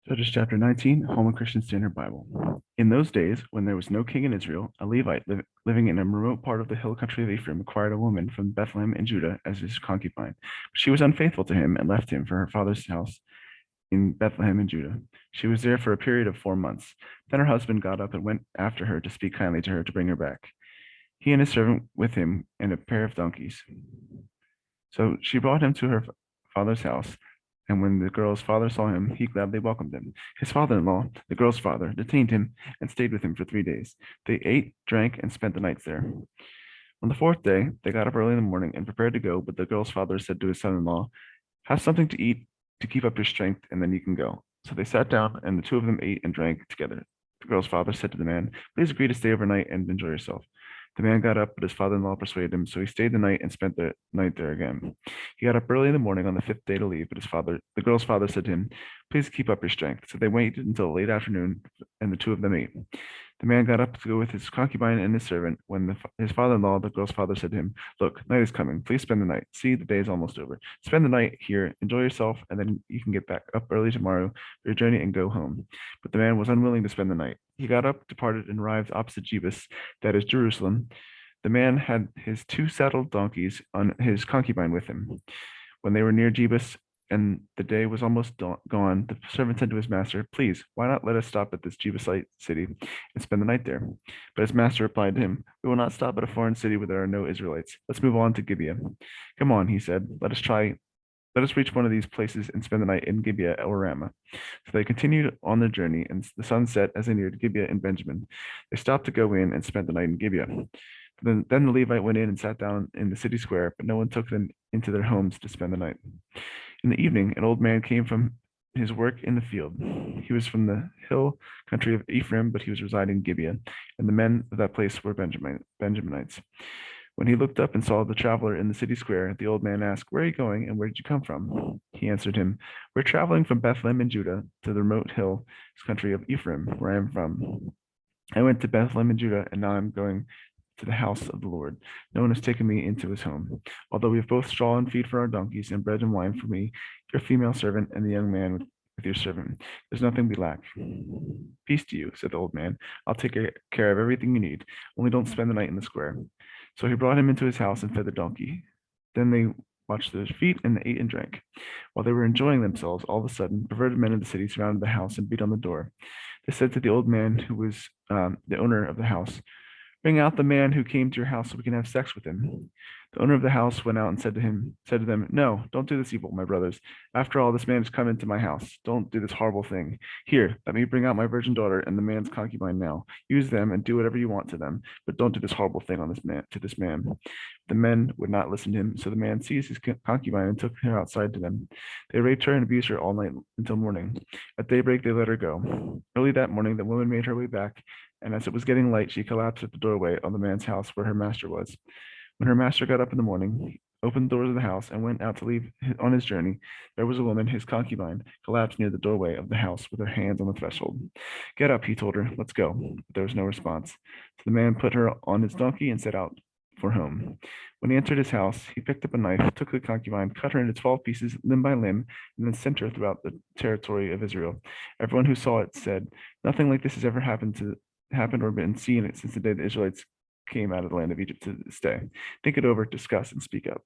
Judges chapter 19, Holman Christian Standard Bible. In those days, when there was no king in Israel, a Levite living in a remote part of the hill country of Ephraim acquired a woman from Bethlehem in Judah as his concubine. But she was unfaithful to him and left him for her father's house in Bethlehem in Judah. She was there for a period of 4 months. Then her husband got up and went after her to speak kindly to her to bring her back. He and his servant with him and a pair of donkeys. So she brought him to her father's house, and when the girl's father saw him, he gladly welcomed him. His father-in-law, the girl's father, detained him and stayed with him for 3 days. They ate, drank, and spent the nights there. On the fourth day, they got up early in the morning and prepared to go, but the girl's father said to his son-in-law, "Have something to eat to keep up your strength, and then you can go." So they sat down, and the two of them ate and drank together. The girl's father said to the man, "Please agree to stay overnight and enjoy yourself." The man got up, but his father-in-law persuaded him, so he stayed the night and spent the night there again. He got up early in the morning on the fifth day to leave, but the girl's father said to him, "Please keep up your strength." So they waited until late afternoon, and the two of them ate. The man got up to go with his concubine and his servant. When his father-in-law, the girl's father, said to him, "Look, night is coming. Please spend the night. See, the day is almost over. Spend the night here, enjoy yourself, and then you can get back up early tomorrow for your journey and go home." But the man was unwilling to spend the night. He got up, departed, and arrived opposite Jebus, that is Jerusalem. The man had his two saddled donkeys on his concubine with him. When they were near Jebus and the day was almost gone, the servant said to his master, "Please, why not let us stop at this Jebusite city and spend the night there?" But his master replied to him, "We will not stop at a foreign city where there are no Israelites. Let's move on to Gibeah." "Come on," he said. Let us reach one of these places and spend the night in Gibeah or Ramah." So they continued on their journey, and the sun set as they neared Gibeah in Benjamin. They stopped to go in and spent the night in Gibeah. Then the Levite went in and sat down in the city square, but no one took them into their homes to spend the night. In the evening, an old man came from his work in the field. He was from the hill country of Ephraim, but he was residing in Gibeah, and the men of that place were Benjaminites. When he looked up and saw the traveler in the city square, the old man asked, "Where are you going, and where did you come from?" He answered him, "We're traveling from Bethlehem in Judah to the remote hill country of Ephraim, where I am from. I went to Bethlehem in Judah, and now I'm going to the house of the Lord. No one has taken me into his home. Although we have both straw and feed for our donkeys, and bread and wine for me, your female servant, and the young man with your servant. There's nothing we lack." "Peace to you," said the old man. "I'll take care of everything you need. Only don't spend the night in the square." So he brought him into his house and fed the donkey. Then they watched their feet and ate and drank. While they were enjoying themselves, all of a sudden, perverted men of the city surrounded the house and beat on the door. They said to the old man, who was the owner of the house, "Bring out the man who came to your house so we can have sex with him." The owner of the house went out and said to them, "No, don't do this evil, my brothers. After all, this man has come into my house. Don't do this horrible thing. Here, let me bring out my virgin daughter and the man's concubine now. Use them and do whatever you want to them, but don't do this horrible thing on this man." The men would not listen to him, so the man seized his concubine and took her outside to them. They raped her and abused her all night until morning. At daybreak, they let her go. Early that morning, the woman made her way back, and as it was getting light, she collapsed at the doorway of the man's house where her master was. When her master got up in the morning, he opened the doors of the house and went out to leave on his journey. There was a woman, his concubine, collapsed near the doorway of the house with her hands on the threshold. "Get up," he told her. "Let's go." But there was no response. So the man put her on his donkey and set out for home. When he entered his house, he picked up a knife, took the concubine, cut her into 12 pieces, limb by limb, and then sent her throughout the territory of Israel. Everyone who saw it said, "Nothing like this has ever happened or been seen since the day the Israelites came out of the land of Egypt to this day." Think it over, discuss, and speak up.